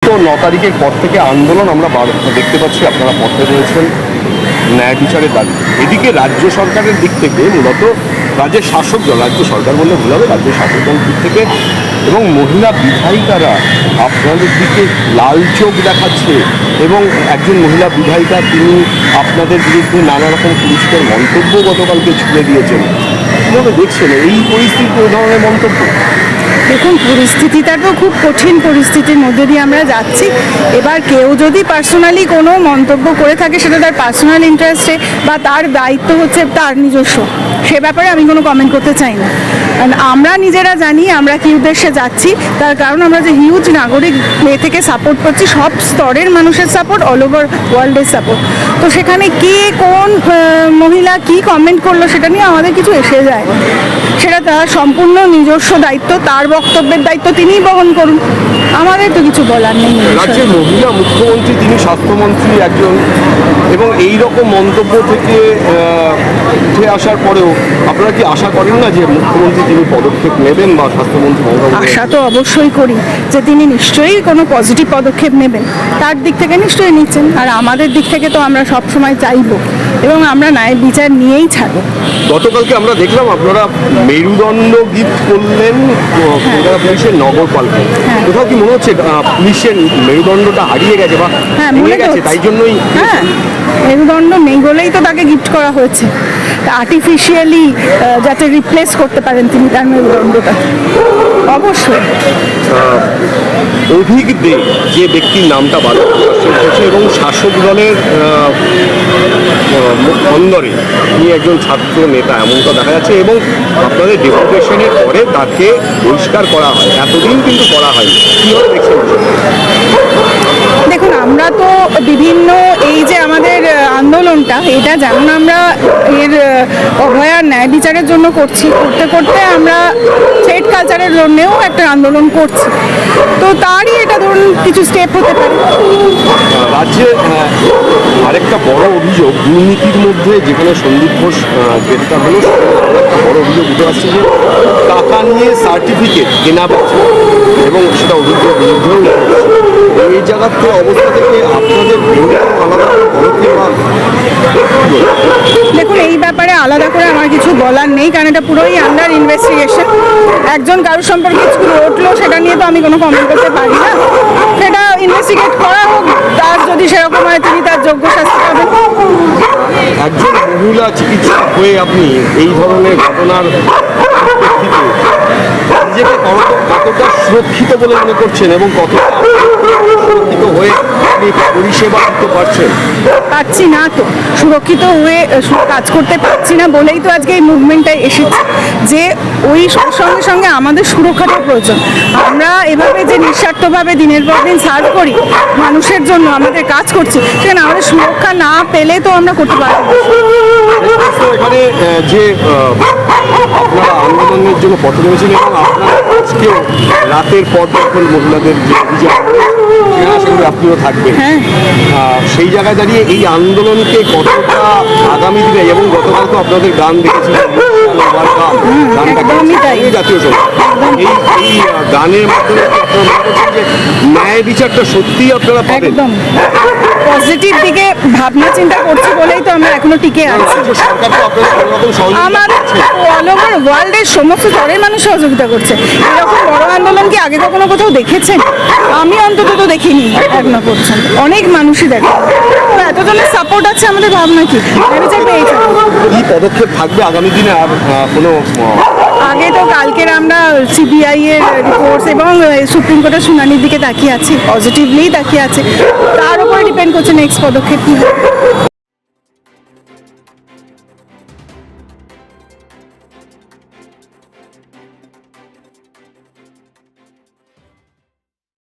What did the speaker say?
তো 9 তারিখের পর থেকে আন্দোলন আমরা দেখতে পাচ্ছি, আপনারা পথে রয়েছেন ন্যায় বিচারের দাবি। এদিকে রাজ্য সরকারের দিক থেকে মূলত রাজ্যের শাসক দল, রাজ্য সরকার বললে ভুল হবে, রাজ্যের শাসক দল দিক থেকে এবং মহিলা বিধায়িকারা আপনাদের দিকে লাল চোখ দেখাচ্ছে এবং একজন মহিলা বিধায়িকা তিনি আপনাদের বিরুদ্ধে নানা রকম পুলিশের মন্তব্য গতকালকে ছুড়ে দিয়েছেন। কীভাবে দেখছেন এই পরিস্থিতিতে এই ধরনের মন্তব্য? দেখুন, পরিস্থিতিটা তো খুব কঠিন পরিস্থিতির মধ্যে দিয়ে আমরা যাচ্ছি। এবার কেউ যদি পার্সোনালি কোনো মন্তব্য করে থাকে সেটা তার পার্সোনাল ইন্টারেস্টে বা তার দায়িত্ব হচ্ছে তার নিজস্ব, সে ব্যাপারে আমি কোনো কমেন্ট করতে চাই না। কারণ আমরা নিজেরা জানি আমরা কী উদ্দেশ্যে যাচ্ছি, তার কারণ আমরা যে হিউজ নাগরিক থেকে সাপোর্ট পাচ্ছি, সব স্তরের মানুষের সাপোর্ট, অল ওভার ওয়ার্ল্ডের সাপোর্ট। তো সেখানে কে কোন মহিলা কি কমেন্ট করলো সেটা নিয়ে আমাদের কিছু এসে যায়, সেটা তার সম্পূর্ণ নিজস্ব দায়িত্ব, তার বক্তব্যের দায়িত্ব তিনিই বহন করুন, আমাদের তো কিছু বলার নেই। রাজ্যের মহিলা মুখ্যমন্ত্রী, তিনি স্বাস্থ্যমন্ত্রী একজন, এবং এই রকম মন্তব্য থেকে উঠে আসার পরেও আপনারা কি আশা করেন না যে মুখ্যমন্ত্রী তিনি পদক্ষেপ নেবেন বা স্বাস্থ্যমন্ত্রী? আশা তো অবশ্যই করি যে তিনি নিশ্চয়ই কোনো পজিটিভ পদক্ষেপ নেবেন, তার দিক থেকে নিশ্চয়ই নিচ্ছেন, আর আমাদের দিক থেকে তো আমরা সবসময় চাইব এবং আমরা ন্যায় বিচার নিয়েই ছাড়ব। গতকালকে আমরা দেখলাম আপনারা মেরুদণ্ড গিফট করলেন কলকাতা পুলিশের নগরপালকে। কোথাও কি মনে হচ্ছে পুলিশের মেরুদণ্ডটা হারিয়ে গেছে বা ভেঙে গেছে, তাই জন্যই? হ্যাঁ, মেরুদণ্ড নেই বলেই তো তাকে গিফট করা হয়েছে, আর্টিফিশিয়ালি যাতে রিপ্লেস করতে পারেন তিনি তার মেরুদণ্ডটা। অবশ্যই অভিক দে যে ব্যক্তির নামটা বারবার হয়েছে এবং শাসক দলের অন্দরে তিনি একজন ছাত্র নেতা এমনটা দেখা যাচ্ছে, এবং আপনাদের ডেপুটেশনের পরে তাকে বহিষ্কার করা হয়, এতদিন কিন্তু করা হয়নি। কীভাবে দেখছেন? দেখুন, আমরা তো বিভিন্ন এই যে আমাদের আন্দোলনটা, এটা যেমন আমরা এর অভয়ার ন্যায় বিচারের জন্য করছি, করতে করতে আমরা থ্রেড কালচারের জন্যেও একটা আন্দোলন করছি, তো তারই এটা ধরুন কিছু স্টেপ হতে পারে। রাজ্যে আরেকটা বড় অভিযোগ দুর্নীতির মধ্যে, যেখানে সন্দীপ ঘোষ গ্রেপ্তার হলো, একটা বড় অভিযোগ উঠে আসছে যে টাকা নিয়ে সার্টিফিকেট কেনা বেচা, এবং সেটা অভিযোগের বিরুদ্ধেও এই জায়গাতে অবস্থা থেকে আপনাদের আলাদা দেখুন, এই ব্যাপারে আলাদা করে আমার কিছু বলার নেই, কারণ এটা পুরোই আন্ডার ইনভেস্টিগেশন। একজন কারোর সম্পর্কে কিছু রটলো সেটা নিয়ে তো আমি কোনো কমেন্ট করতে পারি না, সেটা ইনভেস্টিগেট করা হোক, তার যদি সেরকম হয় তিনি তার যোগ্য শাস্তি পাবেন। একজন মহিলা চিকিৎসক হয়ে আপনি এই ধরনের ঘটনার নিজেকে কতটা সুরক্ষিত বলে মনে করছেন এবং কতটা সুরক্ষিত হয়ে আপনি পরিষেবা দিতে পারছেন? পাচ্ছি না তো, সুরক্ষিত হয়ে কাজ করতে পারছি না বলেই তো আজকে এই মুভমেন্টটায় এসেছে, যে ওই সঙ্গে সঙ্গে আমাদের সুরক্ষাটা প্রয়োজন। আমরা এভাবে যে নিঃস্বার্থভাবে দিনের পর দিন সার্ভ করি মানুষের জন্য, আমাদের কাজ করছি, সেখানে আমাদের সুরক্ষা না পেলে তো আমরা করতে পারবো না। এখানে যে আপনারা আন্দোলনের জন্য পথে নেমেছেন এবং আপনারা আজকেও রাতের পর যখন মহিলাদের যে অভিযান সেখানে আপনিও থাকবেন, সেই জায়গায় দাঁড়িয়ে এই আন্দোলনকে কতটা আগামী দিনে, এবং গতকাল তো আপনাদের গান দেখেছিলেন, জাতীয় সঙ্গীত, এই গানের মাধ্যমে আপনারা মনে করছেন যে ন্যায় বিচারটা সত্যিই আপনারা পাবেন? একদম পজিটিভ দিকে ভাবনা চিন্তা করছি বলেই তো আমরা এখনো টিকে আছি। সরকার তো আপনাদের কোনো রকম সহযোগিতা আমাদের অল ওভার ওয়ার্ল্ডের সমস্ত স্তরের মানুষ সহযোগিতা করছে। এরকম বড় আন্দোলন কি আগে কখনো কোথাও দেখেছেন? আমি অন্তত তো দেখিনি এখনো পর্যন্ত, অনেক মানুষই দেখে, তো এতজনের সাপোর্ট আছে, আমাদের ভাবনা কি কি পদক্ষেপ থাকবে আগামী দিনে? আর কোনো আগে তো কালকের আমরা সিবিআই এর রিপোর্টস এবং সুপ্রিম কোর্টের শুনানির দিকে তাকিয়ে আছি, পজিটিভলি তাকিয়ে আছে, তার উপরে ডিপেন্ড করছে নেক্সট পদক্ষেপ কী হবে।